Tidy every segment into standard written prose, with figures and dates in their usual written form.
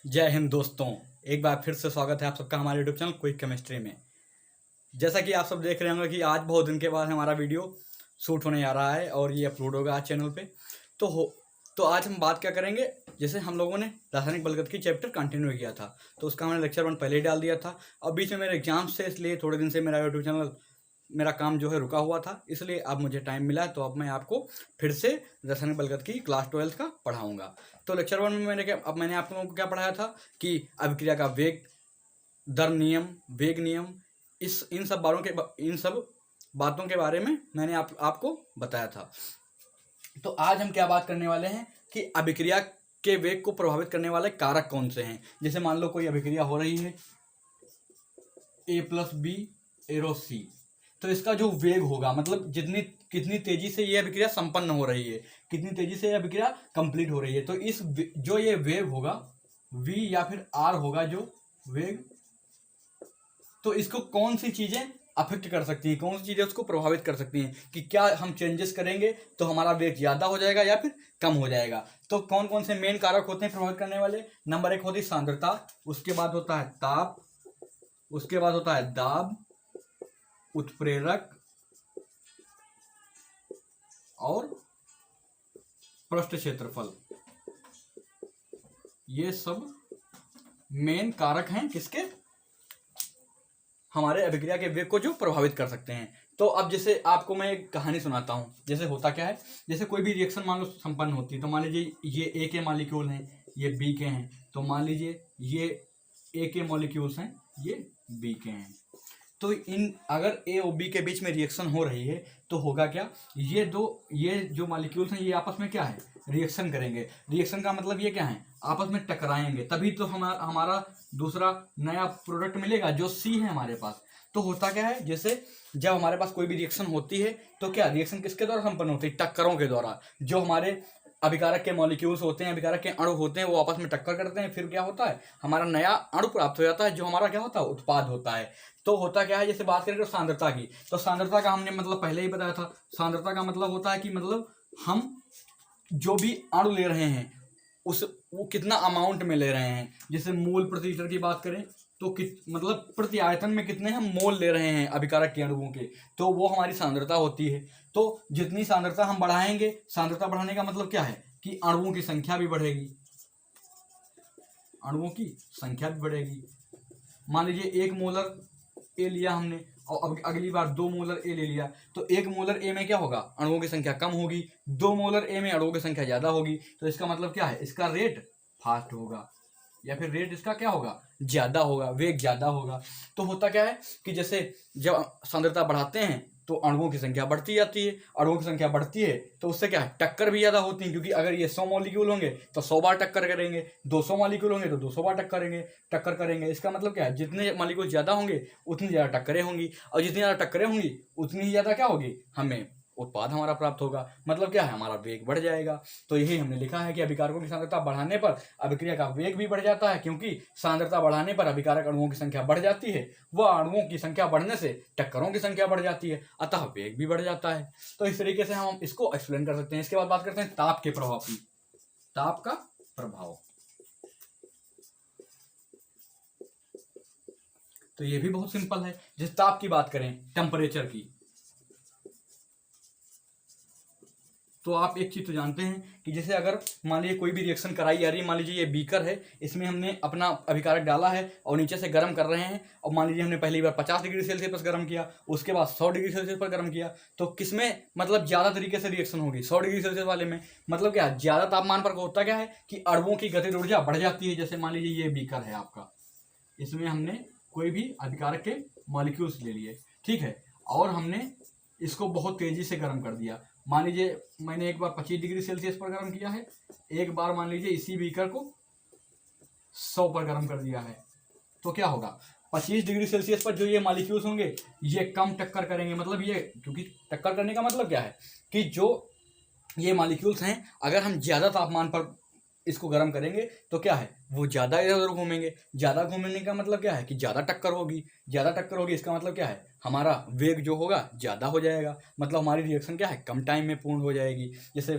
जय हिंद दोस्तों। एक बार फिर से स्वागत है आप सबका हमारे यूट्यूब चैनल क्विक केमिस्ट्री में। जैसा कि आप सब देख रहे होंगे कि आज बहुत दिन के बाद हमारा वीडियो शूट होने जा रहा है और ये अपलोड होगा आज चैनल पे। तो आज हम बात क्या करेंगे, जैसे हम लोगों ने रासायनिक बलगत की चैप्टर कंटिन्यू किया था तो उसका हमने लेक्चर 1 पहले ही डाल दिया था। अब बीच में मेरे एग्जाम से इसलिए थोड़े दिन से मेरा यूट्यूब चैनल मेरा काम जो है रुका हुआ था, इसलिए अब मुझे टाइम मिला तो अब मैं आपको फिर से रासायनिक बलगत की क्लास 12 का पढ़ाऊँगा। तो लेक्चर 1 में मैंने आप लोगों को क्या पढ़ाया था कि अभिक्रिया का वेग, दर नियम, वेग नियम, इन सब बातों के बारे में मैंने आपको बताया था। तो आज हम क्या बात करने वाले हैं कि अभिक्रिया के वेग को प्रभावित करने वाले कारक कौन से हैं। जैसे मान लो कोई अभिक्रिया हो रही है A+B एरो C, तो इसका जो वेग होगा, मतलब कितनी तेजी से ये अभिक्रिया संपन्न हो रही है, कितनी तेजी से ये अभिक्रिया कंप्लीट हो रही है, तो जो ये वेग होगा V या फिर R होगा जो वेग, तो इसको कौन सी चीजें अफेक्ट कर सकती हैं, कौन सी चीजें उसको प्रभावित कर सकती हैं कि क्या हम चेंजेस करेंगे तो हमारा वेग ज्यादा हो जाएगा या फिर कम हो जाएगा। तो कौन कौन से मेन कारक होते हैं प्रभावित करने वाले। नंबर 1 होती है सांद्रता, उसके बाद होता है ताप, उसके बाद होता है दाब, उत्प्रेरक और पृष्ठ क्षेत्रफल। ये सब मेन कारक हैं किसके, हमारे अभिक्रिया के वेग को जो प्रभावित कर सकते हैं। तो अब जैसे आपको मैं एक कहानी सुनाता हूं। जैसे होता क्या है, जैसे कोई भी रिएक्शन मान लो संपन्न होती है, तो मान लीजिए ये ए के मॉलिक्यूल हैं, ये बी के हैं, तो मान लीजिए ये ए के मॉलिक्यूल्स हैं, ये बी के हैं। तो अगर ए और बी के बीच में रिएक्शन हो रही है तो होगा क्या, ये जो मॉलिक्यूल्स हैं ये आपस में क्या है, रिएक्शन करेंगे। रिएक्शन का मतलब ये क्या है, आपस में टकराएंगे, तभी तो हमारा दूसरा नया प्रोडक्ट मिलेगा जो सी है हमारे पास। तो होता क्या है, जैसे जब हमारे पास कोई भी रिएक्शन होती है तो क्या रिएक्शन किसके द्वारा संपन्न होती है, टक्करों के द्वारा। जो हमारे अभिकारक के मॉलिक्यूल्स होते हैं, अभिकारक के अणु होते हैं, वो आपस में टक्कर करते हैं, फिर क्या होता है, हमारा नया अणु प्राप्त हो जाता है जो हमारा क्या होता है, उत्पाद होता है। तो होता क्या है, जैसे बात करें तो सांद्रता की, तो सांद्रता का हमने मतलब पहले ही बताया था। सांद्रता का मतलब होता है कि मतलब हम जो भी अणु ले रहे हैं वो कितना अमाउंट में ले रहे हैं। जैसे मोल प्रति लीटर की बात करें तो मतलब प्रति आयतन में कितने हम मोल ले रहे हैं अभिकारक के अणुओं के, तो वो हमारी सांद्रता होती है। तो जितनी सांद्रता हम बढ़ाएंगे, सांद्रता बढ़ाने का मतलब क्या है कि अणुओं की संख्या भी बढ़ेगी, अणुओं की संख्या भी बढ़ेगी। मान लीजिए 1 मोलर ए लिया हमने और अब अगली बार 2 मोलर ए ले लिया, तो 1 मोलर ए में क्या होगा, अणुओं की संख्या कम होगी, 2 मोलर ए में अणुओं की संख्या ज्यादा होगी। तो इसका मतलब क्या है, इसका रेट फास्ट होगा या फिर रेट इसका क्या होगा, ज्यादा होगा, वेग ज्यादा होगा। तो होता क्या है कि जैसे जब सांद्रता बढ़ाते हैं तो अणुओं की संख्या बढ़ती जाती है, अणुओं की संख्या बढ़ती है तो उससे क्या है, टक्कर भी ज्यादा होती है, क्योंकि अगर ये 100 मॉलिक्यूल होंगे तो 100 बार टक्कर करेंगे, 200 मॉलिक्यूल होंगे तो 200 बार टक्कर करेंगे। इसका मतलब क्या है, जितने मॉलिक्यूल ज्यादा होंगे उतनी ज्यादा टक्करें होंगी, और जितनी ज्यादा टक्करें होंगी उतनी ही ज्यादा क्या होगी, हमें उत्पाद हमारा प्राप्त होगा। मतलब क्या है, हमारा वेग बढ़ जाएगा। तो यही हमने लिखा है कि अभिकारकों की सांद्रता बढ़ाने पर अभिक्रिया का वेग भी बढ़ जाता है, क्योंकि सांद्रता बढ़ाने पर अभिकारक अणुओं की संख्या बढ़ जाती है, वह अणुओं की संख्या बढ़ने से टक्करों की संख्या बढ़ जाती है, अतः वेग भी बढ़ जाता है। तो इस तरीके से हम इसको एक्सप्लेन कर सकते हैं। इसके बाद बात करते हैं ताप के प्रभाव की। ताप का प्रभाव, तो ये भी बहुत सिंपल है। जिस ताप की बात करें, टेम्परेचर की, तो आप एक चीज तो जानते हैं कि जैसे अगर मान लीजिए कोई भी रिएक्शन कराई जा रही है, मान लीजिए ये बीकर है, इसमें हमने अपना अभिकारक डाला है और नीचे से गर्म कर रहे हैं, और मान लीजिए हमने पहली बार 50 डिग्री सेल्सियस पर गर्म किया, उसके बाद 100 डिग्री सेल्सियस पर गर्म किया, तो किसमें मतलब ज्यादा तरीके से रिएक्शन होगी, 100 डिग्री सेल्सियस वाले में। मतलब क्या, ज्यादा तापमान पर होता क्या है कि अणुओं की गतिज ऊर्जा बढ़ जाती है। जैसे मान लीजिए ये बीकर है आपका, इसमें हमने कोई भी अभिकारक के मॉलिक्यूल्स ले लिए, ठीक है, और हमने इसको बहुत तेजी से गर्म कर दिया। मान लीजिए मैंने एक बार 25 डिग्री सेल्सियस पर गर्म किया है, एक बार मान लीजिए इसी बीकर को 100 पर गर्म कर दिया है, तो क्या होगा, 25 डिग्री सेल्सियस पर जो ये मॉलिक्यूल्स होंगे ये कम टक्कर करेंगे। मतलब ये, क्योंकि टक्कर करने का मतलब क्या है कि जो ये मॉलिक्यूल्स हैं, अगर हम ज्यादा तापमान पर इसको गर्म करेंगे तो क्या है, वो ज्यादा इधर उधर घूमेंगे। ज्यादा घूमने का मतलब क्या है कि ज्यादा टक्कर होगी, ज्यादा टक्कर होगी, इसका मतलब क्या है, हमारा वेग जो होगा ज्यादा हो जाएगा। मतलब हमारी रिएक्शन क्या है, कम टाइम में पूर्ण हो जाएगी। जैसे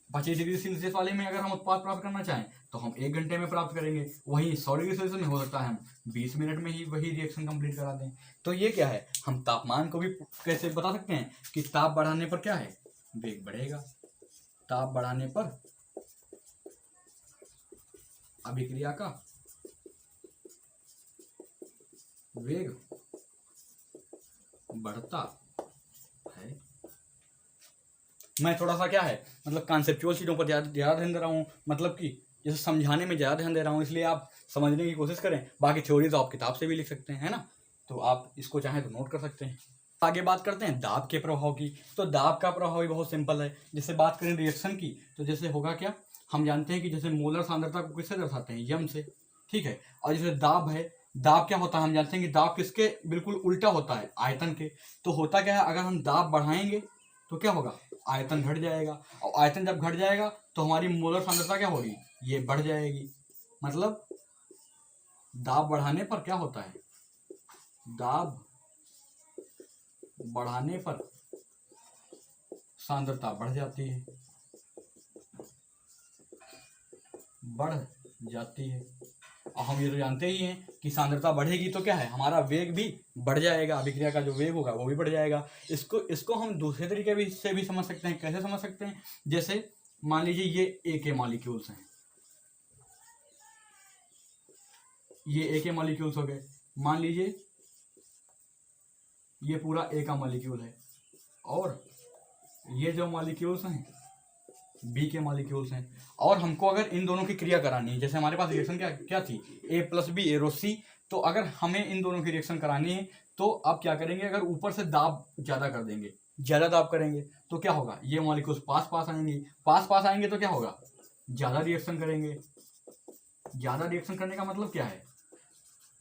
25 डिग्री सेल्सियस वाले में अगर हम उत्पाद प्राप्त करना चाहें तो हम 1 घंटे में प्राप्त करेंगे, वहीं 100 डिग्री सेल्सियस में हो सकता है हम 20 मिनट में ही वही रिएक्शन कंप्लीट करा दें। तो ये क्या है, हम तापमान को भी कैसे बता सकते हैं कि ताप बढ़ाने पर क्या है, वेग बढ़ेगा। ताप बढ़ाने पर अभिक्रिया का वेग बढ़ता है। मैं थोड़ा सा क्या है मतलब कॉन्सेप्चुअल चीज़ों पर ज़्यादा ध्यान दे रहा हूँ, मतलब कि जैसे समझाने में ज़्यादा ध्यान दे रहा हूँ, इसलिए आप समझने की कोशिश करें। बाकी थ्योरी तो आप किताब से भी लिख सकते हैं, है ना, तो आप इसको चाहें तो नोट कर सकते हैं। आगे बात करते हैं दाब के प्रभाव की। तो दाब का प्रभाव भी बहुत सिंपल है। जैसे बात करें रिएक्शन की तो जैसे होगा क्या, हम जानते हैं कि जैसे मोलर सांद्रता को किससे दर्शाते हैं, यम से, ठीक है। और जैसे दाब है, दाब क्या होता है, हम जानते हैं कि दाब किसके बिल्कुल उल्टा होता है, आयतन के। तो होता क्या है, अगर हम दाब बढ़ाएंगे तो क्या होगा, आयतन घट जाएगा, और आयतन जब घट जाएगा तो हमारी मोलर सांद्रता क्या होगी, ये बढ़ जाएगी। मतलब दाब बढ़ाने पर क्या होता है, दाब बढ़ाने पर सांद्रता बढ़ जाती है, बढ़ जाती है। और हम ये तो जानते ही हैं कि सांद्रता बढ़ेगी तो क्या है, हमारा वेग भी बढ़ जाएगा, अभिक्रिया का जो वेग होगा वो भी बढ़ जाएगा। इसको हम दूसरे तरीके भी से भी समझ सकते हैं। कैसे समझ सकते हैं, जैसे मान लीजिए ये ए के मॉलिक्यूल्स हैं, ये ए के मॉलिक्यूल्स हो गए। मान लीजिए ये पूरा ए का मॉलिक्यूल है, और ये जो मॉलिक्यूल्स हैं बी के मॉलिक्यूल्स हैं, और हमको अगर इन दोनों की क्रिया करानी है, जैसे हमारे पास रिएक्शन क्या थी, ए प्लस बी एरो सी। तो अगर हमें इन दोनों की रिएक्शन करानी है तो आप क्या करेंगे, अगर ऊपर से दाब ज़्यादा कर देंगे, ज़्यादा दाब करेंगे तो क्या होगा, ये मॉलिक्यूल्स पास पास आएंगे, पास पास आएंगे तो क्या होगा, ज़्यादा रिएक्शन करेंगे। ज़्यादा रिएक्शन करने का मतलब क्या है,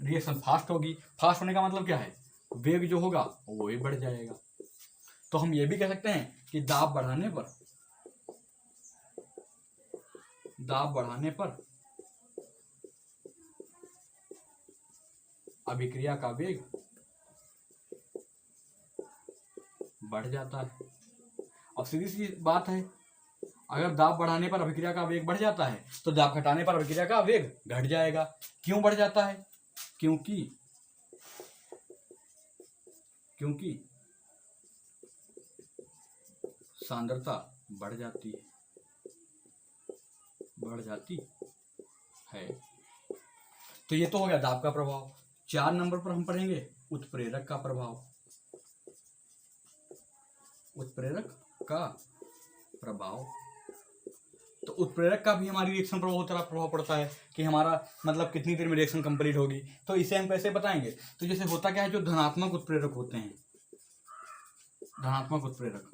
रिएक्शन फास्ट होगी। फास्ट होने का मतलब क्या है, वेग जो होगा वो भी बढ़ जाएगा। तो हम ये भी कह सकते हैं कि दाब बढ़ाने पर अभिक्रिया का वेग बढ़ जाता है। अब सीधी सी बात है, अगर दाब बढ़ाने पर अभिक्रिया का वेग बढ़ जाता है तो दाब घटाने पर अभिक्रिया का वेग घट जाएगा। क्यों बढ़ जाता है, क्योंकि सांद्रता बढ़ जाती है। तो ये तो हो गया दाब का प्रभाव। 4 नंबर पर हम पढ़ेंगे उत्प्रेरक का प्रभाव। तो उत्प्रेरक का भी हमारी रिएक्शन पर बहुत सारा प्रभाव पड़ता है कि हमारा मतलब कितनी देर में रिएक्शन कंप्लीट होगी। तो इसे हम कैसे बताएंगे, तो जैसे होता क्या है, जो धनात्मक उत्प्रेरक होते हैं, धनात्मक उत्प्रेरक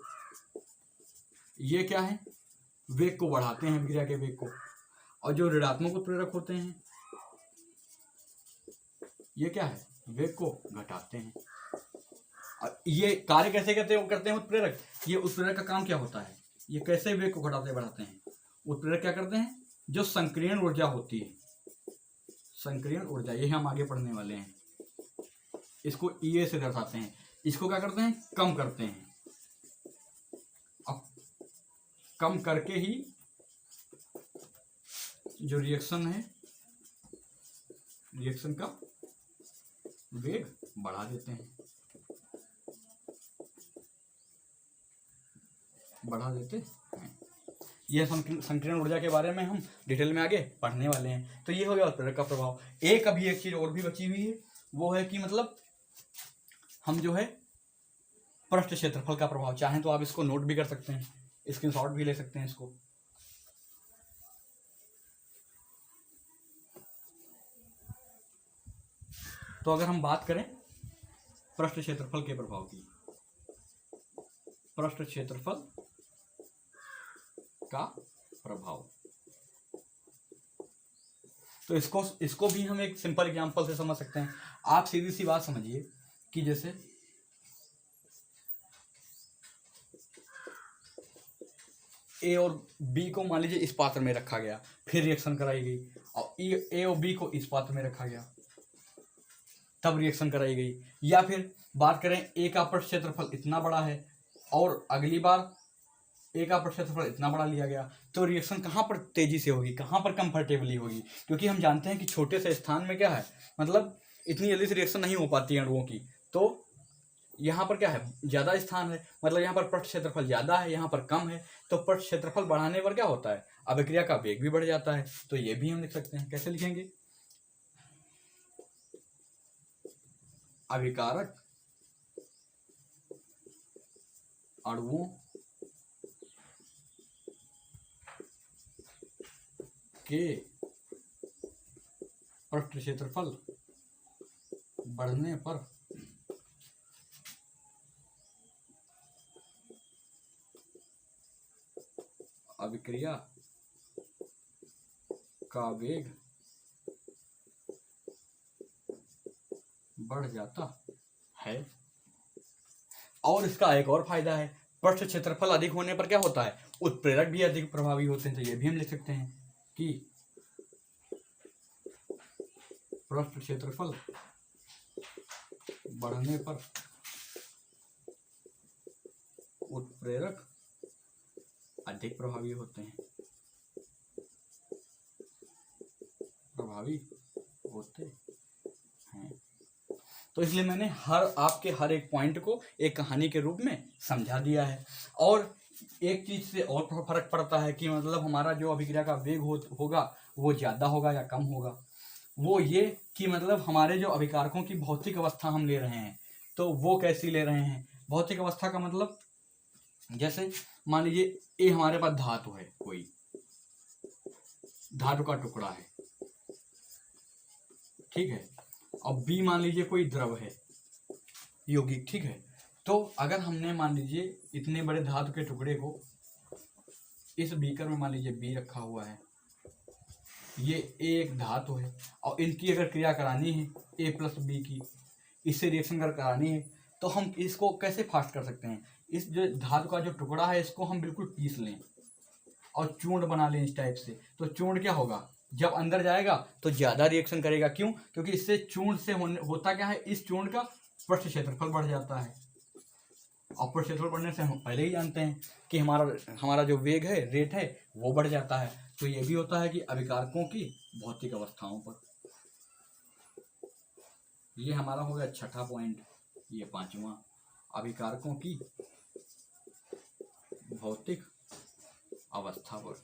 ये क्या है, वेग को बढ़ाते हैं, अभिक्रिया के वेग को। और जो ऋणात्मक उत्प्रेरक होते हैं ये क्या है, वेग को घटाते हैं। और ये कार्य कैसे करते हैं उत्प्रेरक, ये उत्प्रेरक का काम क्या होता है, ये कैसे वेग को घटाते बढ़ाते हैं। उत्प्रेरक क्या करते हैं, जो संक्रियण ऊर्जा होती है, संक्रियण ऊर्जा, ये हम आगे पढ़ने वाले हैं, इसको ईए से दर्शाते हैं। इसको क्या करते हैं, कम करते हैं। अब कम करके ही जो रिएक्शन है, रिएक्शन का वेग बढ़ा देते हैं, यह संकीर्ण ऊर्जा के बारे में हम डिटेल में आगे पढ़ने वाले हैं। तो ये हो गया उत्प्रेरक का प्रभाव। अभी एक चीज और भी बची हुई है, वो है कि मतलब हम जो है पृष्ठ क्षेत्रफल का प्रभाव, चाहें तो आप इसको नोट भी कर सकते हैं, स्क्रीनशॉट भी ले सकते हैं इसको। तो अगर हम बात करें पृष्ठ क्षेत्रफल के प्रभाव की, पृष्ठ क्षेत्रफल का प्रभाव, तो इसको भी हम एक सिंपल एग्जांपल से समझ सकते हैं। आप सीधी सी बात समझिए कि जैसे ए और बी को मान लीजिए इस पात्र में रखा गया, फिर रिएक्शन कराई गई, और ए और बी को इस पात्र में रखा गया, तब रिएक्शन कराई गई। या फिर बात करें ए का पृष्ठ क्षेत्रफल इतना बड़ा है और अगली बार ए का क्षेत्रफल इतना बड़ा लिया गया, तो रिएक्शन कहाँ पर तेजी से होगी, कहाँ पर कंफर्टेबली होगी, क्योंकि हम जानते हैं कि छोटे से स्थान में क्या है, मतलब इतनी जल्दी से रिएक्शन नहीं हो पाती है अणुओं की। तो यहाँ पर क्या है, ज़्यादा स्थान है, मतलब यहाँ पर पृष्ठ क्षेत्रफल ज़्यादा है, यहाँ पर कम है, तो पृष्ठ क्षेत्रफल बढ़ाने पर क्या होता है, अभिक्रिया का वेग भी बढ़ जाता है। तो ये भी हम लिख सकते हैं, कैसे लिखेंगे, अभिकारक अणुओं के पृष्ठ क्षेत्रफल बढ़ने पर अभिक्रिया का वेग बढ़ जाता है। और इसका एक और फायदा है, पृष्ठ क्षेत्रफल अधिक होने पर क्या होता है, उत्प्रेरक भी अधिक प्रभावी होते हैं। तो ये भी हम लिख सकते हैं कि पृष्ठ क्षेत्रफल बढ़ने पर उत्प्रेरक अधिक प्रभावी होते हैं, तो इसलिए मैंने आपके हर एक पॉइंट को एक कहानी के रूप में समझा दिया है। और एक चीज से और फर्क पड़ता है कि मतलब हमारा जो अभिक्रिया का वेग होगा वो ज़्यादा होगा या कम होगा, वो ये कि मतलब हमारे जो अभिकारकों की भौतिक अवस्था हम ले रहे हैं तो वो कैसी ले रहे हैं। भौतिक अवस्था का मतलब जैसे मान लीजिए ये हमारे पास धातु है, कोई धातु का टुकड़ा है, ठीक है, और बी मान लीजिए कोई द्रव है यौगिक, ठीक है। तो अगर हमने मान लीजिए इतने बड़े धातु के टुकड़े को इस बीकर में मान लीजिए बी रखा हुआ है, ये एक धातु है और इनकी अगर क्रिया करानी है ए प्लस बी की, इससे रिएक्शन अगर करानी है तो हम इसको कैसे फास्ट कर सकते हैं, इस जो धातु का जो टुकड़ा है इसको हम बिल्कुल पीस लें और चूर्ण बना लें इस टाइप से। तो चूर्ण क्या होगा, जब अंदर जाएगा तो ज़्यादा रिएक्शन करेगा, क्यों, क्योंकि इससे चूर्ण से होता क्या है, इस चूर्ण का पृष्ठ क्षेत्रफल बढ़ जाता है। और पृष्ठ क्षेत्रफल बढ़ने से हम पहले ही जानते हैं कि हमारा जो वेग है, रेट है, वो बढ़ जाता है। तो ये भी होता है कि अभिकारकों की भौतिक अवस्थाओं पर। ये हमारा हो गया छठा पॉइंट, ये पांचवा, अभिकारकों की भौतिक अवस्था पर।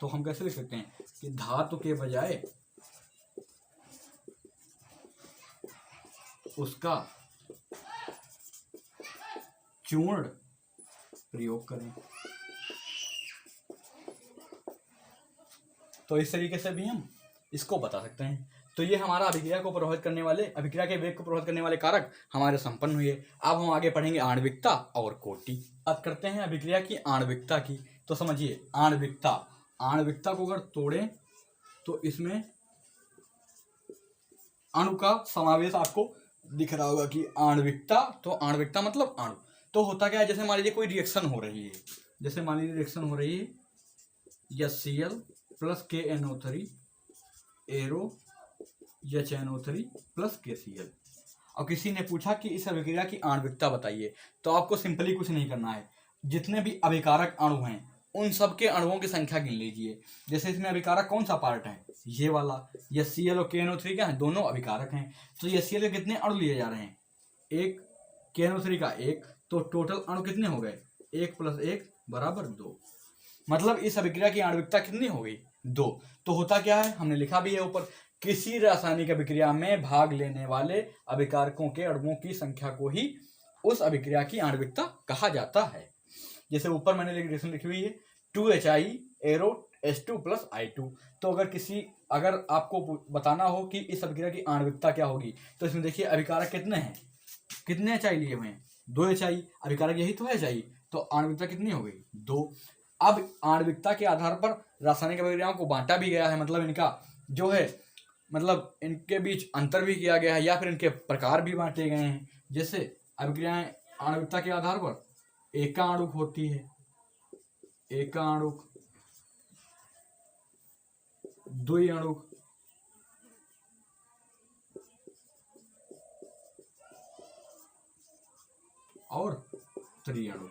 तो हम कैसे लिख सकते हैं कि धातु के बजाय उसका चूर्ण प्रयोग करें। तो इस तरीके से भी हम इसको बता सकते हैं। तो ये हमारा अभिक्रिया को प्रभावित करने वाले, अभिक्रिया के वेग को प्रभावित करने वाले कारक हमारे संपन्न हुए। अब हम आगे पढ़ेंगे आणविकता और कोटि। बात करते हैं अभिक्रिया की आणविकता की। तो समझिए आणविकता को अगर तोड़ें तो इसमें अणु का समावेश आपको दिख रहा होगा कि आणविकता, तो आणविकता मतलब अणु। तो होता क्या है, जैसे मान लीजिए कोई रिएक्शन हो रही है, जैसे मान लीजिए रिएक्शन हो रही है HCl plus KNO3 arrow HNO3 plus KCl, और किसी ने पूछा कि इस अभिक्रिया की आणविकता बताइए, तो आपको सिंपली कुछ नहीं करना है, जितने भी अभिकारक अणु हैं उन सब के अणुओं की संख्या गिन लीजिए। जैसे इसमें अभिकारक कौन सा पार्ट है, ये वाला HCl और KNO3 क्या है, दोनों अभिकारक हैं। तो HCl के कितने अणु लिए जा रहे हैं, एक, KNO3 का एक, तो टोटल अणु कितने हो गए, 1 + 1 = 2। मतलब इस अभिक्रिया की आणविकता कितनी हो गई, 2। तो होता क्या है, हमने लिखा भी है ऊपर, किसी रासायनिक अभिक्रिया में भाग लेने वाले अभिकारकों के अणुओं की संख्या को ही उस अभिक्रिया की आणविकता कहा जाता है। जैसे ऊपर मैंने रिएक्शन लिखी हुई है 2HI एरो H2 + I2। तो अगर आपको बताना हो कि इस अभिक्रिया की आणविकता क्या होगी, तो इसमें देखिए अभिकारक कितने हैं, कितने HI लिए हुए हैं, 2 HI, अभिकारक यही तो है HI, तो आणविकता कितनी हो गई, 2। अब आणविकता के आधार पर रासायनिक अभिक्रियाओं को बांटा भी गया है, मतलब इनका जो है, मतलब इनके बीच अंतर भी किया गया है, या फिर इनके प्रकार भी बांटे गए हैं। जैसे अभिक्रियाएं आणविकता के आधार पर एकाणुक होती है, एकाणुक, द्विअणुक, और त्रिअणु।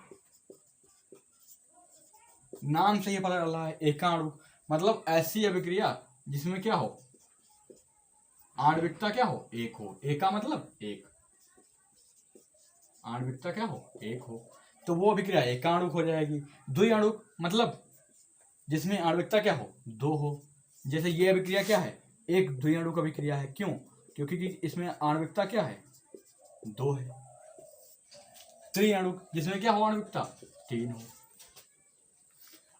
नाम से ही पता चल रहा है एकाणु, मतलब ऐसी अभिक्रिया जिसमें क्या हो, आणविकता क्या हो, एक हो। एका मतलब एक, आणविकता क्या हो, एक हो, तो वो अभिक्रिया एकाणुक हो जाएगी। द्विअणुक मतलब जिसमें आणविकता क्या हो, दो हो। जैसे ये अभिक्रिया क्या है, एक द्विअणुक अभिक्रिया है। क्यों? क्योंकि इसमें आणविकता क्या है, दो है। त्रिअणुक जिसमें क्या हो आणविकता, तीन हो।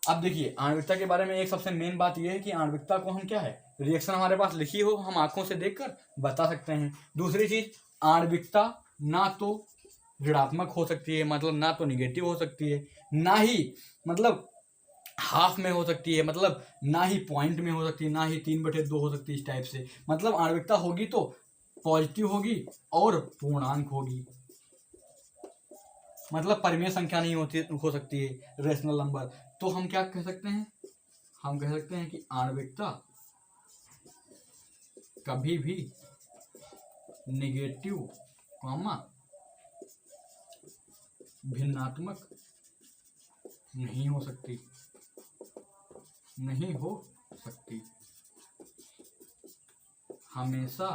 अब देखिए आणविकता के बारे में एक सबसे मेन बात यह है कि आणविकता को हम क्या है, रिएक्शन हमारे पास लिखी हो हम आंखों से देखकर बता सकते हैं। दूसरी चीज, आणविकता ना तो ऋणात्मक हो सकती है, मतलब ना तो निगेटिव हो सकती है, ना ही मतलब हाफ में हो सकती है, मतलब ना ही पॉइंट में हो सकती है, ना ही 3/2 हो सकती है। इस टाइप से मतलब आणविकता होगी तो पॉजिटिव होगी और पूर्णांक होगी, मतलब परिमेय संख्या नहीं होती हो सकती है, रेशनल नंबर। तो हम क्या कह सकते हैं, हम कह सकते हैं कि आणविकता कभी भी निगेटिव कॉमा भिन्नात्मक नहीं हो सकती, नहीं हो सकती, हमेशा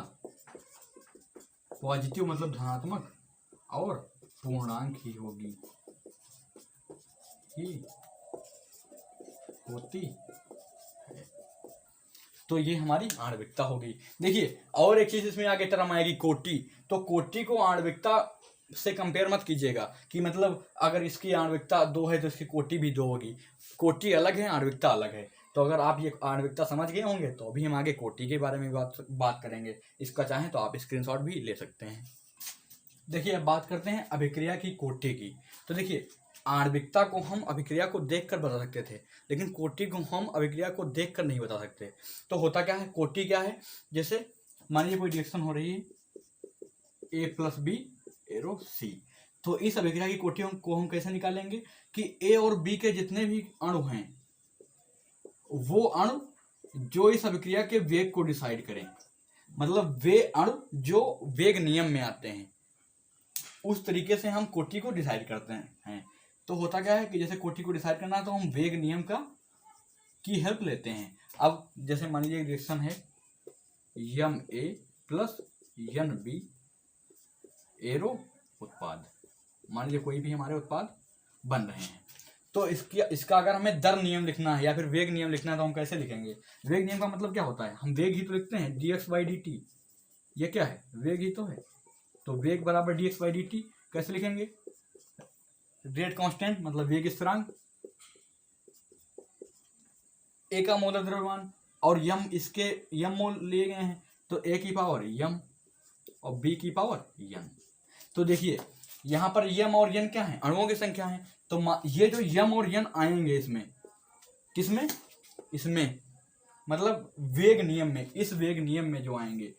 पॉजिटिव मतलब धनात्मक और पूर्णांक ही होगी, ही होती है। तो ये हमारी आणविकता होगी। देखिए और एक चीज इसमें आगे टर्म आएगी कोटि। तो कोटि को आणविकता से कंपेयर मत कीजिएगा कि मतलब अगर इसकी आणविकता 2 है तो इसकी कोटि भी 2 होगी। कोटि अलग है, आणविकता अलग है। तो अगर आप ये आणविकता समझ गए होंगे तो अभी हम आगे कोटि के बारे में बात करेंगे। इसका चाहें तो आप स्क्रीनशॉट भी ले सकते हैं। देखिए अब बात करते हैं अभिक्रिया की कोटि की। तो देखिए आणविकता को हम अभिक्रिया को देखकर बता सकते थे, लेकिन कोटि को हम अभिक्रिया को देखकर नहीं बता सकते। तो होता क्या है, कोटि क्या है, जैसे मान लीजिए कोई रिएक्शन हो रही है A+B एरो C, तो इस अभिक्रिया की कोटि को हम कैसे निकालेंगे कि A और B के जितने भी अणु हैं वो अणु जो इस अभिक्रिया के वेग को डिसाइड करें, मतलब वे अणु जो वेग नियम में आते हैं, उस तरीके से हम कोटि को डिसाइड करते हैं। तो होता क्या है कि जैसे कोटि को डिसाइड करना है तो हम वेग नियम की हेल्प लेते हैं। अब जैसे मान लीजिए रिएक्शन है Ma प्लस Nb एरो उत्पाद, मान लीजिए कोई भी हमारे उत्पाद बन रहे हैं। तो इसका अगर हमें दर नियम लिखना है या फिर वेग नियम लिखना है तो हम कैसे लिखेंगे। वेग नियम का मतलब क्या होता है, हम वेग ही तो लिखते हैं dx/dt, ये क्या है, वेग ही तो है। तो वेग बराबर dx/dt कैसे लिखेंगे, रेट कांस्टेंट मतलब वेग स्थिरांक, ए का मोलर द्रव्यमान और यम, इसके यम मोल लिए गए हैं तो ए की पावर यम और बी की पावर यन। तो देखिए यहाँ पर यम और यन क्या है, अणुओं की संख्या है। तो ये जो यम और यन आएंगे इसमें, किसमें, इसमें मतलब वेग नियम में, इस वेग नियम में जो आएंगे,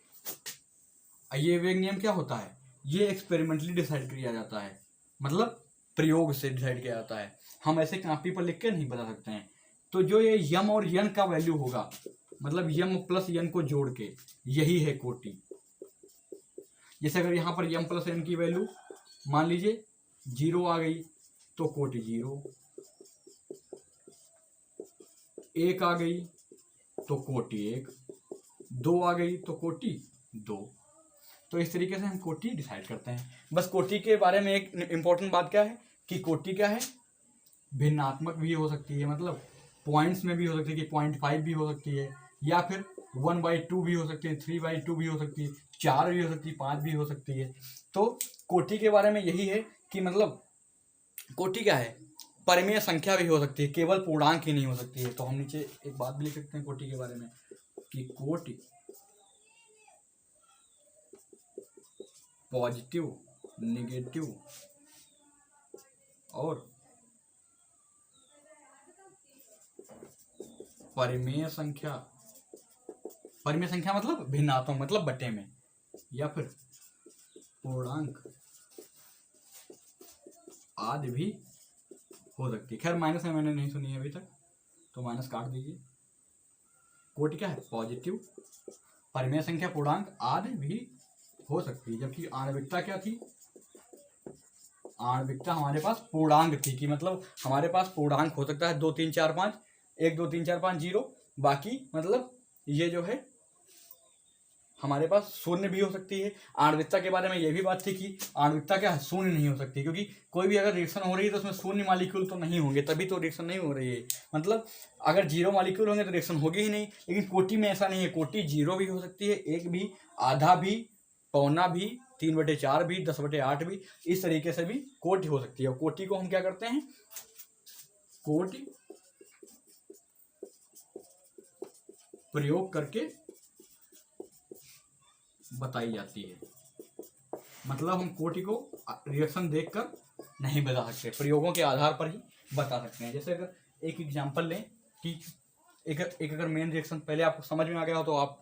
ये वेग नियम क्या होता है, ये एक्सपेरिमेंटली डिसाइड किया जाता है, मतलब प्रयोग से डिसाइड किया जाता है। हम ऐसे कॉपी पर लिख के नहीं बता सकते हैं। तो जो ये यम और यन का वैल्यू होगा, मतलब यम प्लस यन को जोड़ के, यही है कोटि। जैसे अगर यहाँ पर यम प्लस यन की वैल्यू मान लीजिए 0 आ गई तो कोटि 0, 1 आ गई तो कोटि 1, 2 आ गई तो कोटि 2। तो इस तरीके से हम कोटि डिसाइड करते हैं। बस कोटि के बारे में एक इंपॉर्टेंट बात क्या है कि कोटि क्या है, भिन्नात्मक भी हो सकती है, मतलब पॉइंट्स में भी हो सकती है कि 0.5 भी हो सकती है, या फिर 1/2 भी हो सकती है, 3/2 भी हो सकती है, 4 भी हो सकती है, 5 भी हो सकती है। तो कोटि के बारे में यही है कि मतलब कोटि क्या है, परिमेय संख्या भी हो सकती है, केवल पूर्णांक ही नहीं हो सकती है। तो हम नीचे एक बात भी लिख सकते हैं कोटि के बारे में कि कोटि पॉजिटिव, नेगेटिव और परिमेय संख्या, परिमेय संख्या मतलब भिन्नात्मक मतलब बटे में, या फिर पूर्णांक आदि भी हो सकती है। खैर माइनस में मैंने नहीं सुनी है अभी तक, तो माइनस काट दीजिए। कोटि क्या है, पॉजिटिव, परिमेय संख्या, पूर्णांक आदि भी हो सकती है। जबकि आणविकता क्या थी, आणविकता हमारे पास पूर्णांक थी कि मतलब हमारे पास पूर्णांक हो सकता है 2 3 4 5, 1 2 3 4 5 0, बाकी मतलब ये जो है हमारे पास शून्य भी हो सकती है। आणविकता के बारे में ये भी बात थी कि आणविकता क्या है, शून्य नहीं हो सकती, क्योंकि कोई भी अगर रिएक्शन हो रही है तो उसमें शून्य मॉलिक्यूल तो नहीं होंगे, तभी तो रिएक्शन नहीं हो रही है। मतलब अगर 0 मॉलिक्यूल होंगे तो रिएक्शन होगी ही नहीं। लेकिन कोटि में ऐसा नहीं है, कोटि 0 भी हो सकती है, 1 भी, आधा भी, पौना भी, 3/4 भी, 10/8 भी, इस तरीके से भी कोटि हो सकती है। और कोटि को हम क्या करते हैं, कोटि प्रयोग करके बताई जाती है। मतलब हम कोटि को रिएक्शन देखकर नहीं बता सकते, प्रयोगों के आधार पर ही बता सकते हैं। जैसे अगर एक एग्जांपल लें कि एक अगर मेन रिएक्शन पहले आपको समझ में आ गया हो तो आप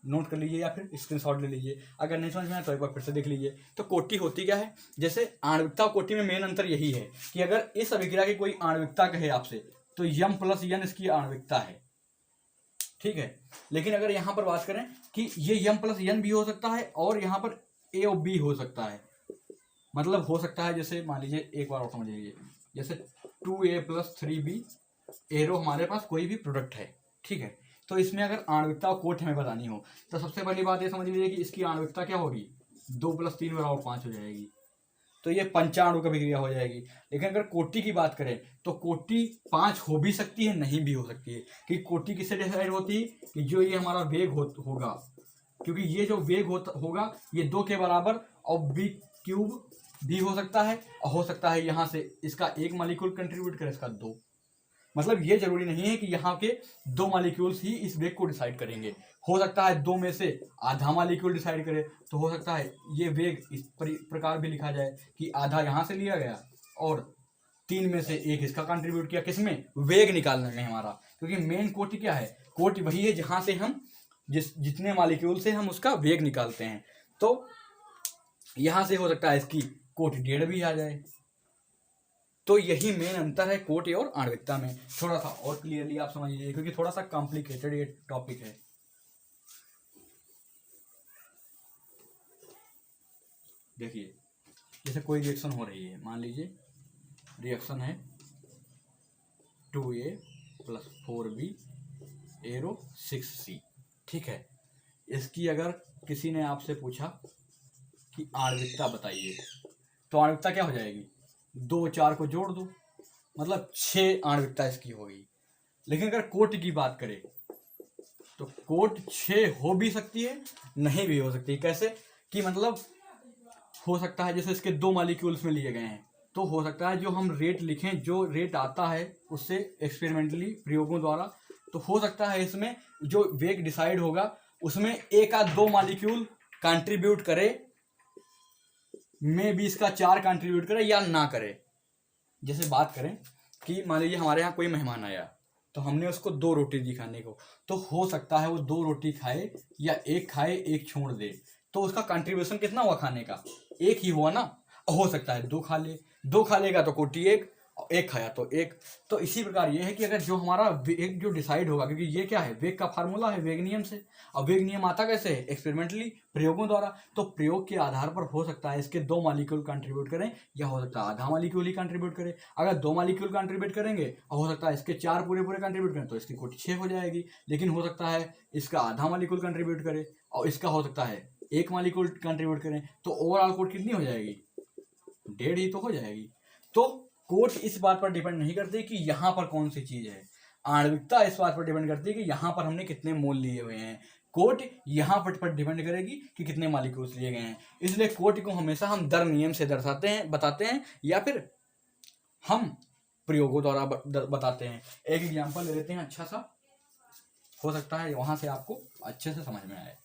नोट कर लीजिए या फिर स्क्रीनशॉट ले लीजिए, अगर नहीं समझ में आया तो एक बार फिर से देख लीजिए। तो कोटि होती क्या है, जैसे आणविकता और कोटि में मेन अंतर यही है कि अगर इस अभिक्रिया की कोई आणविकता कहे आपसे तो m+n इसकी आणविकता है, ठीक है। लेकिन अगर यहाँ पर बात करें कि ये m+n भी हो सकता है और यहाँ पर a और b हो सकता है, मतलब हो सकता है जैसे मान लीजिए, एक बार और समझ लीजिए, जैसे 2a + 3b एरो हमारे पास कोई भी प्रोडक्ट है, ठीक है। तो इसमें अगर आणविकता और कोट हमें बतानी हो तो सबसे पहली बात ये समझ लीजिए कि इसकी आणविकता क्या होगी, 2 + 3 = 5 हो जाएगी, तो ये पंचाणु की अभिक्रिया हो जाएगी। लेकिन अगर कोटि की बात करें तो कोटि 5 हो भी सकती है, नहीं भी हो सकती है। कि कोटि किससे डिसाइड होती है कि जो ये हमारा वेग होगा, क्योंकि ये जो वेग होगा ये 2 के बराबर और b³ भी हो सकता है, और हो सकता है यहाँ से इसका 1 मॉलिक्यूल कंट्रीब्यूट करे, इसका 2। मतलब ये जरूरी नहीं है कि यहाँ के 2 मॉलिक्यूल्स ही इस वेग को डिसाइड करेंगे, हो सकता है 2 में से आधा मॉलिक्यूल डिसाइड करे, तो हो सकता है ये वेग इस प्रकार भी लिखा जाए कि आधा यहाँ से लिया गया और 3 में से 1 इसका कंट्रीब्यूट किया, किसमें, वेग निकालने में हमारा। क्योंकि मेन कोटि क्या है, कोटि वही है जहाँ से हम जितने मॉलिक्यूल से हम उसका वेग निकालते हैं। तो यहाँ से हो सकता है इसकी कोटि 1.5 भी आ जाए। तो यही मेन अंतर है कोटि और आणविकता में। थोड़ा सा और क्लियरली आप समझ लीजिए, क्योंकि थोड़ा सा कॉम्प्लिकेटेड ये टॉपिक है। देखिए, जैसे कोई रिएक्शन हो रही है, मान लीजिए रिएक्शन है 2a + 4b एरो 6c, ठीक है। इसकी अगर किसी ने आपसे पूछा कि आणविकता बताइए, तो आणविकता क्या हो जाएगी, 2 4 को जोड़ दो, मतलब 6 आणविकता इसकी होगी। लेकिन अगर कोटि की बात करें तो कोट 6 हो भी सकती है, नहीं भी हो सकती। कैसे कि मतलब हो सकता है जैसे इसके 2 मॉलिक्यूल्स में लिए गए हैं, तो हो सकता है जो हम रेट लिखें, जो रेट आता है उससे एक्सपेरिमेंटली प्रयोगों द्वारा, तो हो सकता है इसमें जो वेग डिसाइड होगा उसमें 1 या 2 मॉलिक्यूल कंट्रीब्यूट करे, में भी इसका 4 कंट्रीब्यूट करे या ना करे। जैसे बात करें कि मान लीजिए हमारे यहाँ कोई मेहमान आया, तो हमने उसको 2 रोटी दी खाने को, तो हो सकता है वो 2 रोटी खाए या 1 खाए 1 छोड़ दे, तो उसका कंट्रीब्यूशन कितना हुआ खाने का, 1 ही हुआ ना। हो सकता है 2 खा ले, 2 खा लेगा तो कोटि 1 खाया तो 1। तो इसी प्रकार ये है कि अगर जो हमारा वेग जो डिसाइड होगा, क्योंकि ये क्या है, वेग का फार्मूला है वेग नियम से, और वेग नियम आता कैसे है, एक्सपेरिमेंटली प्रयोगों द्वारा। तो प्रयोग के आधार पर हो सकता है इसके 2 मॉलिक्यूल कंट्रीब्यूट करें, या हो सकता है आधा मॉलिक्यूल ही कंट्रीब्यूट करे। अगर 2 मॉलिक्यूल कंट्रीब्यूट करेंगे और हो सकता है इसके 4 पूरे कंट्रीब्यूट करें, तो इसकी कोटि 6 हो जाएगी। लेकिन हो सकता है इसका आधा मॉलिक्यूल कंट्रीब्यूट करे और इसका हो सकता है 1 मॉलिक्यूल कंट्रीब्यूट करें, तो ओवरऑल कोट कितनी हो जाएगी, 1.5 ही तो हो जाएगी। तो कोट इस बात पर डिपेंड नहीं करती कि यहाँ पर कौन सी चीज है, आणविकता इस बात पर डिपेंड करती है कि यहाँ पर हमने कितने मोल लिए हुए हैं। कोट यहाँ पर डिपेंड करेगी कि कितने मॉलिक्यूल्स लिए गए हैं। इसलिए कोट को हमेशा हम दर नियम से दर्शाते हैं, बताते हैं, या फिर हम प्रयोगों द्वारा बताते हैं। एक एग्जाम्पल ले लेते हैं अच्छा सा, हो सकता है वहां से आपको अच्छे से समझ में आए।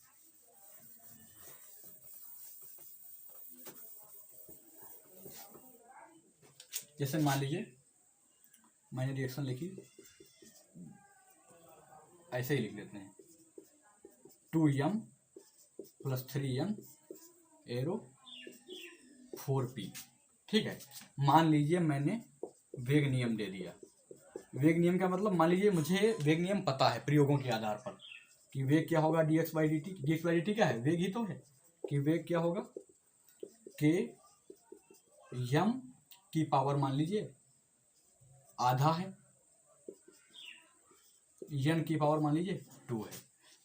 जैसे मान लीजिए मैंने रिएक्शन लिखी, ऐसे ही लिख लेते हैं, 2m + 3n एरो 4p, ठीक है। मान लीजिए मैंने वेग नियम दे दिया। वेग नियम का मतलब, मान लीजिए मुझे वेग नियम पता है प्रयोगों के आधार पर कि वेग क्या होगा, dx/dt। dx/dt क्या है, वेग ही तो है, कि वेग क्या होगा, k m की पावर मान लीजिए आधा है, n की पावर मान लीजिए 2 है।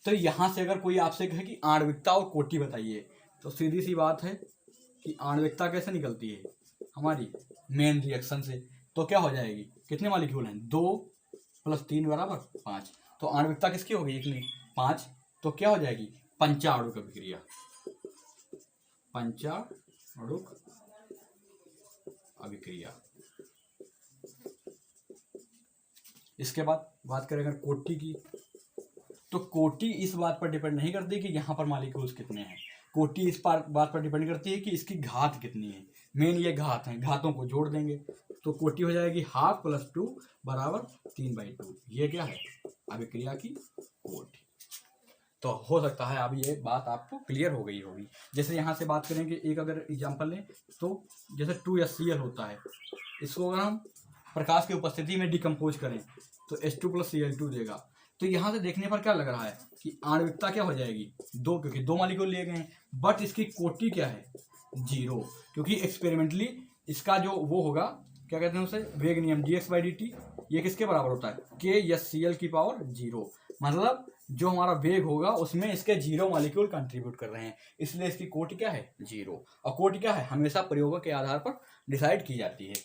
तो यहाँ से अगर कोई आपसे कहे कि आणविकता और कोटि बताइए, तो सीधी सी बात है कि आणविकता कैसे निकलती है हमारी मेन रिएक्शन से, तो क्या हो जाएगी, कितने मॉलिक्यूल हैं, 2 + 3 = 5। तो आणविकता किसकी होगी, इतनी 5, तो क्या हो जाएगी, पंचाणुक अभिक्रिया, पंचाणुक अभिक्रिया। इसके बाद बात करें अगर कोटि की, तो कोटि इस बात पर डिपेंड नहीं करती कि यहाँ पर मॉलिक्यूल्स कितने हैं, कोटि इस बात पर डिपेंड करती है कि इसकी घात कितनी है। मेन ये घात हैं, घातों को जोड़ देंगे तो कोटि हो जाएगी 1/2 + 2 = 3/2। ये क्या है, अभिक्रिया की कोटि। तो हो सकता है अब ये बात आपको क्लियर हो गई होगी। जैसे यहाँ से बात करेंगे, एक अगर एग्जांपल लें तो जैसे 2HCl होता है, इसको अगर हम प्रकाश की उपस्थिति में डिकम्पोज करें तो H2 + Cl2 देगा। तो यहाँ से देखने पर क्या लग रहा है कि आणविकता क्या हो जाएगी, 2, क्योंकि 2 मॉलिक्यूल लिए गए हैं, बट इसकी कोटि क्या है, 0, क्योंकि एक्सपेरिमेंटली इसका जो वो होगा, क्या कहते हैं उसे, वेग नियम dx/dt, ये किसके बराबर होता है, KHCl की पावर 0। मतलब जो हमारा वेग होगा उसमें इसके 0 मॉलिक्यूल कंट्रीब्यूट कर रहे हैं, इसलिए इसकी कोटि क्या है, 0। और कोटि क्या है, हमेशा प्रयोगों के आधार पर डिसाइड की जाती है।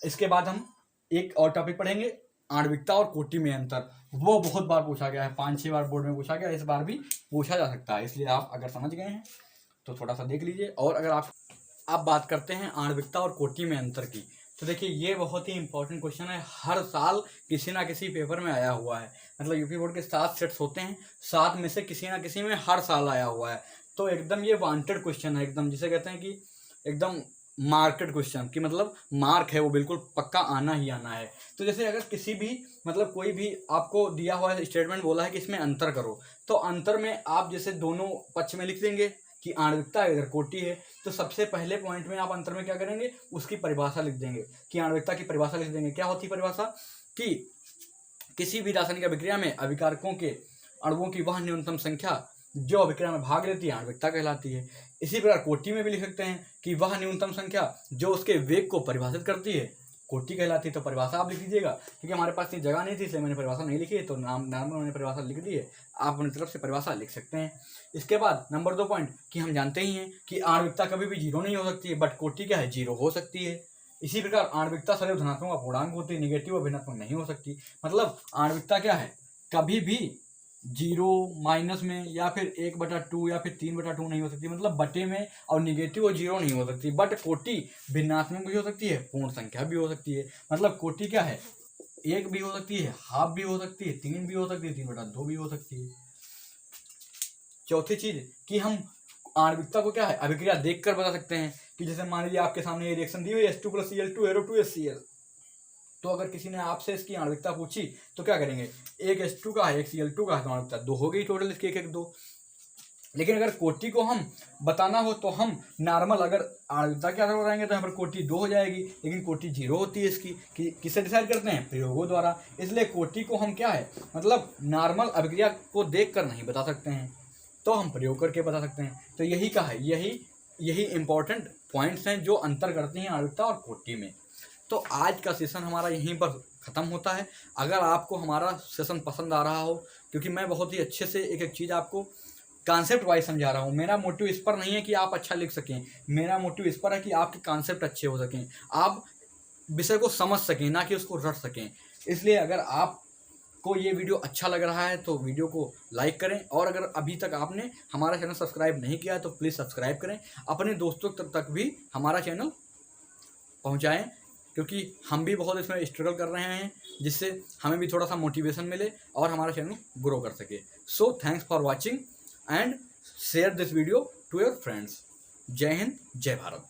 इसके बाद हम एक और टॉपिक पढ़ेंगे, आणविकता और कोटि में अंतर। वो बहुत बार पूछा गया है, 5-6 बार बोर्ड में पूछा गया, इस बार भी पूछा जा सकता है, इसलिए आप अगर समझ गए हैं तो थोड़ा सा देख लीजिए। और अगर आप बात करते हैं आणविकता और कोटि में अंतर की, तो देखिए ये बहुत ही इंपॉर्टेंट क्वेश्चन है, हर साल किसी ना किसी पेपर में आया हुआ है। मतलब यूपी बोर्ड के 7 सेट्स होते हैं, 7 में से किसी ना किसी में हर साल आया हुआ है। तो एकदम ये वांटेड क्वेश्चन है, एकदम जिसे कहते हैं कि एकदम मार्केट क्वेश्चन, कि मतलब मार्क है वो बिल्कुल पक्का आना ही आना है। तो जैसे अगर किसी भी मतलब कोई भी आपको दिया हुआ है स्टेटमेंट, बोला है कि इसमें अंतर करो, तो अंतर में आप जैसे दोनों पक्ष में लिख देंगे कि आणविकता अगर कोटि है, तो सबसे पहले पॉइंट में आप अंतर में क्या करेंगे, उसकी परिभाषा लिख देंगे, कि आणविकता की परिभाषा लिख देंगे। क्या होती है परिभाषा, कि किसी भी रासायनिक अभिक्रिया में अभिकारकों के अणुओं की वह न्यूनतम संख्या जो अभिक्रिया में भाग लेती है आणविकता कहलाती है। इसी प्रकार कोटि में भी लिख सकते हैं कि वह न्यूनतम संख्या जो उसके वेग को परिभाषित करती है कोटि कहलाती है। तो परिभाषा आप लिख दीजिएगा, क्योंकि हमारे पास इतनी जगह नहीं थी इसलिए मैंने परिभाषा नहीं लिखी है, तो नॉर्मल मैंने परिभाषा लिख दी है, आप अपनी तरफ से परिभाषा लिख सकते हैं। इसके बाद नंबर 2 पॉइंट, कि हम जानते ही हैं कि आणविकता कभी भी 0 नहीं हो सकती है, बट कोटि क्या है, 0 हो सकती है। इसी प्रकार आणविकता सदैव धनात्मक अपूर्णांक होती है, निगेटिव और भिन्नात्मक नहीं हो सकती। मतलब आणविकता क्या है, कभी भी 0 माइनस में या फिर 1/2 या फिर 3/2 नहीं हो सकती, मतलब बटे में, और निगेटिव और 0 नहीं हो सकती। बट कोटि भिन्नात्मक भी हो सकती है, पूर्ण संख्या भी हो सकती है। मतलब कोटि क्या है, 1 भी हो सकती है, हाफ भी हो सकती है, 3 भी हो सकती है, 3/2 भी हो सकती है। चौथी चीज कि हम आणविकता को क्या है, अभिक्रिया देखकर बता सकते हैं, कि जैसे मान लीजिए आपके सामने ये रिएक्शन दी हुई है H2 + Cl2 HCl, तो अगर किसी ने आपसे इसकी आणविकता पूछी तो क्या करेंगे, एक H2 का है, एक Cl2 का है, तो आणविकता 2 हो गई टोटल, इसके 1-1-2। लेकिन अगर कोटि को हम बताना हो तो हम नॉर्मल अगर आणविकता के आधार पर बताएंगे तो यहाँ पर कोटि 2 हो जाएगी, लेकिन कोटि 0 होती है इसकी, कि किससे डिसाइड करते हैं, प्रयोगों द्वारा। इसलिए कोटि को हम क्या है, मतलब नॉर्मल अभिक्रिया को देख कर नहीं बता सकते हैं, तो हम प्रयोग करके बता सकते हैं। तो यही का है, यही इंपॉर्टेंट पॉइंट्स हैं जो अंतर करती हैं आणविकता और कोटि में। तो आज का सेशन हमारा यहीं पर ख़त्म होता है। अगर आपको हमारा सेशन पसंद आ रहा हो, क्योंकि मैं बहुत ही अच्छे से एक एक चीज़ आपको कॉन्सेप्ट वाइज समझा रहा हूँ, मेरा मोटिव इस पर नहीं है कि आप अच्छा लिख सकें, मेरा मोटिव इस पर है कि आपके कॉन्सेप्ट अच्छे हो सकें, आप विषय को समझ सकें, ना कि उसको रट सकें। इसलिए अगर आपको ये वीडियो अच्छा लग रहा है तो वीडियो को लाइक करें, और अगर अभी तक आपने हमारा चैनल सब्सक्राइब नहीं किया है तो प्लीज़ सब्सक्राइब करें, अपने दोस्तों तक भी हमारा चैनल पहुँचाएँ, क्योंकि हम भी बहुत इसमें स्ट्रगल कर रहे हैं, जिससे हमें भी थोड़ा सा मोटिवेशन मिले और हमारा चैनल ग्रो कर सके। So thanks for watching and share this video to your friends. जय हिंद, जय भारत।